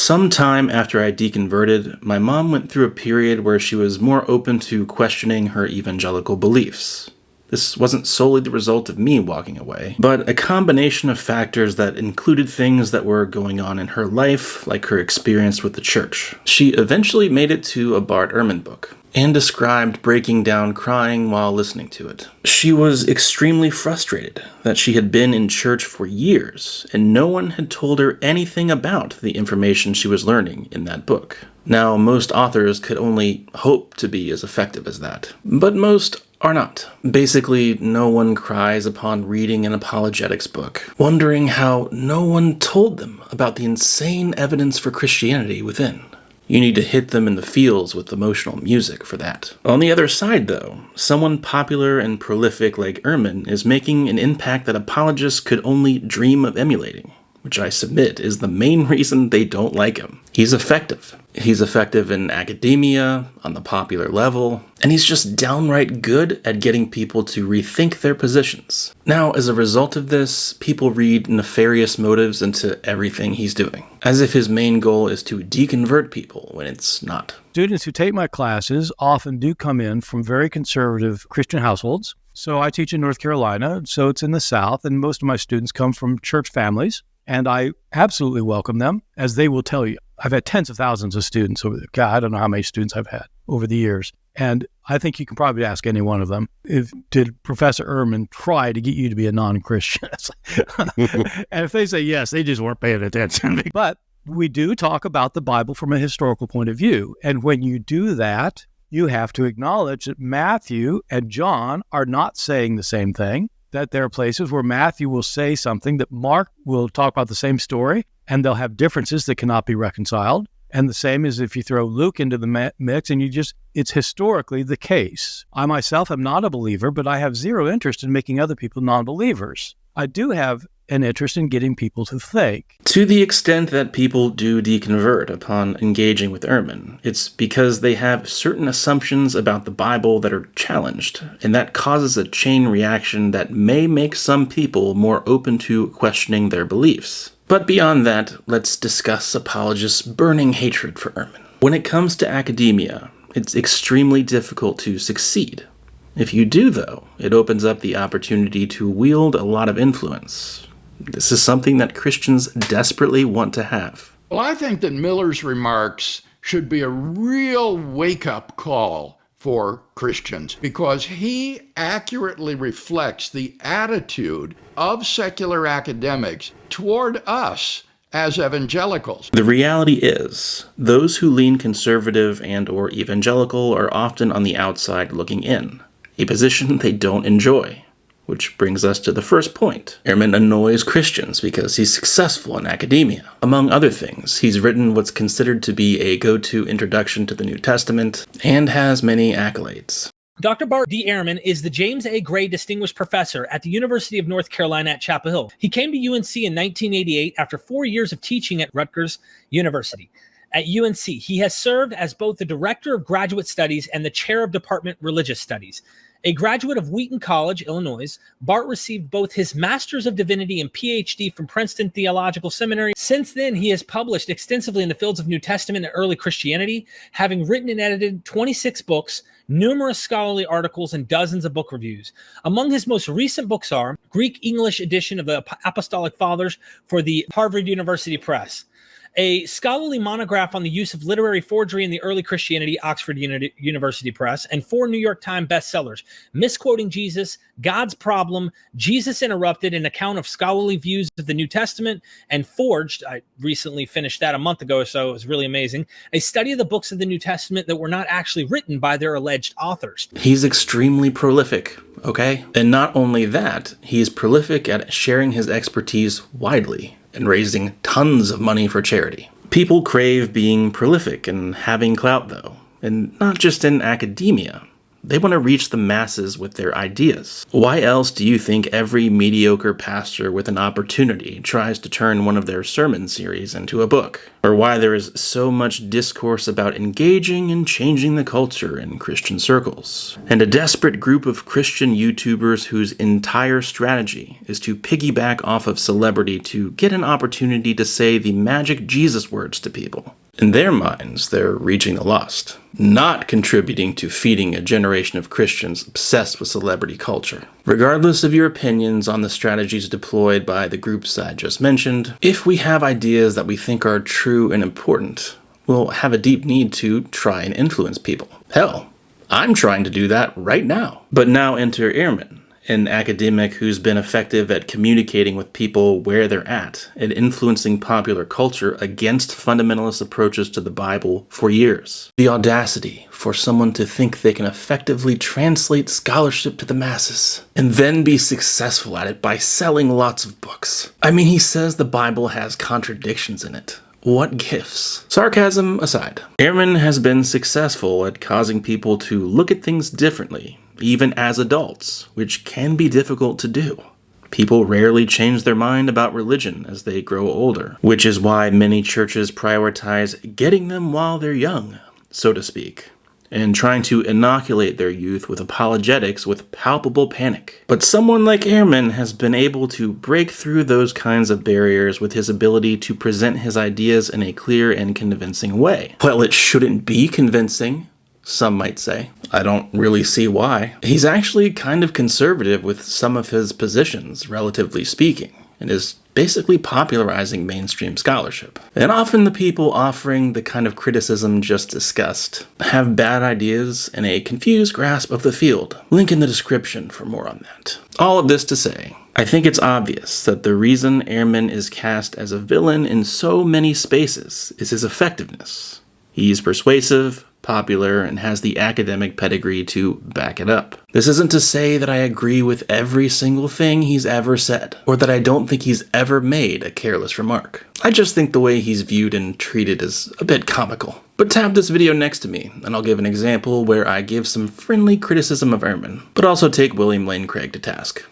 Sometime after I deconverted, my mom went through a period where she was more open to questioning her evangelical beliefs. This wasn't solely the result of me walking away, but a combination of factors that included things that were going on in her life, like her experience with the church. She eventually made it to a Bart Ehrman book, and described breaking down crying while listening to it. She was extremely frustrated that she had been in church for years, and no one had told her anything about the information she was learning in that book. Now, most authors could only hope to be as effective as that, but most are not. Basically, no one cries upon reading an apologetics book, wondering how no one told them about the insane evidence for Christianity within. You need to hit them in the feels with emotional music for that. On the other side, though, someone popular and prolific like Ehrman is making an impact that apologists could only dream of emulating, which I submit is the main reason they don't like him. He's effective. He's effective in academia, on the popular level, and he's just downright good at getting people to rethink their positions. Now, as a result of this, people read nefarious motives into everything he's doing, as if his main goal is to deconvert people when it's not. Students who take my classes often do come in from very conservative Christian households. So I teach in North Carolina, so it's in the South, and most of my students come from church families. And I absolutely welcome them, as they will tell you. I've had tens of thousands of students over God, I don't know how many students I've had over the years. And I think you can probably ask any one of them, did Professor Ehrman try to get you to be a non-Christian? And if they say yes, they just weren't paying attention. But we do talk about the Bible from a historical point of view. And when you do that, you have to acknowledge that Matthew and John are not saying the same thing. That there are places where Matthew will say something that Mark will talk about the same story, and they'll have differences that cannot be reconciled. And the same is if you throw Luke into the mix and it's historically the case. I myself am not a believer, but I have zero interest in making other people non-believers. I do have an interest in getting people to think. To the extent that people do deconvert upon engaging with Ehrman, it's because they have certain assumptions about the Bible that are challenged, and that causes a chain reaction that may make some people more open to questioning their beliefs. But beyond that, let's discuss apologists' burning hatred for Ehrman. When it comes to academia, it's extremely difficult to succeed. If you do, though, it opens up the opportunity to wield a lot of influence. This is something that Christians desperately want to have. Well, I think that Miller's remarks should be a real wake-up call for Christians, because he accurately reflects the attitude of secular academics toward us as evangelicals. The reality is, those who lean conservative and/or evangelical are often on the outside looking in, a position they don't enjoy. Which brings us to the first point. Ehrman annoys Christians because he's successful in academia. Among other things, he's written what's considered to be a go-to introduction to the New Testament, and has many accolades. Dr. Bart D. Ehrman is the James A. Gray Distinguished Professor at the University of North Carolina at Chapel Hill. He came to UNC in 1988 after 4 years of teaching at Rutgers University. At UNC, he has served as both the Director of Graduate Studies and the Chair of Department Religious Studies. A graduate of Wheaton College, Illinois, Bart received both his Master's of Divinity and PhD from Princeton Theological Seminary. Since then, he has published extensively in the fields of New Testament and early Christianity, having written and edited 26 books, numerous scholarly articles, and dozens of book reviews. Among his most recent books are Greek-English edition of the Apostolic Fathers for the Harvard University Press, a scholarly monograph on the use of literary forgery in the early Christianity, Oxford University Press, and 4 New York Times bestsellers, Misquoting Jesus, God's Problem, Jesus Interrupted, an account of scholarly views of the New Testament, and Forged, I recently finished that a month ago, so it was really amazing, a study of the books of the New Testament that were not actually written by their alleged authors. He's extremely prolific, okay? And not only that, he's prolific at sharing his expertise widely and raising tons of money for charity. People crave being prolific and having clout, though, and not just in academia. They want to reach the masses with their ideas. Why else do you think every mediocre pastor with an opportunity tries to turn one of their sermon series into a book? Or why there is so much discourse about engaging and changing the culture in Christian circles? And a desperate group of Christian YouTubers whose entire strategy is to piggyback off of celebrity to get an opportunity to say the magic Jesus words to people. In their minds, they're reaching the lost, not contributing to feeding a generation of Christians obsessed with celebrity culture. Regardless of your opinions on the strategies deployed by the groups I just mentioned, if we have ideas that we think are true and important, we'll have a deep need to try and influence people. Hell, I'm trying to do that right now. But now enter Ehrman, an academic who's been effective at communicating with people where they're at and influencing popular culture against fundamentalist approaches to the Bible for years. The audacity for someone to think they can effectively translate scholarship to the masses and then be successful at it by selling lots of books. I mean, he says the Bible has contradictions in it. What gifts? Sarcasm aside, Ehrman has been successful at causing people to look at things differently, even as adults, which can be difficult to do. People rarely change their mind about religion as they grow older, which is why many churches prioritize getting them while they're young, so to speak, and trying to inoculate their youth with apologetics with palpable panic. But someone like Ehrman has been able to break through those kinds of barriers with his ability to present his ideas in a clear and convincing way. Well, it shouldn't be convincing, some might say. I don't really see why. He's actually kind of conservative with some of his positions, relatively speaking, and is basically popularizing mainstream scholarship. And often the people offering the kind of criticism just discussed have bad ideas and a confused grasp of the field. Link in the description for more on that. All of this to say, I think it's obvious that the reason Ehrman is cast as a villain in so many spaces is his effectiveness. He's persuasive, popular, and has the academic pedigree to back it up. This isn't to say that I agree with every single thing he's ever said, or that I don't think he's ever made a careless remark. I just think the way he's viewed and treated is a bit comical. But tab this video next to me, and I'll give an example where I give some friendly criticism of Ehrman, but also take William Lane Craig to task.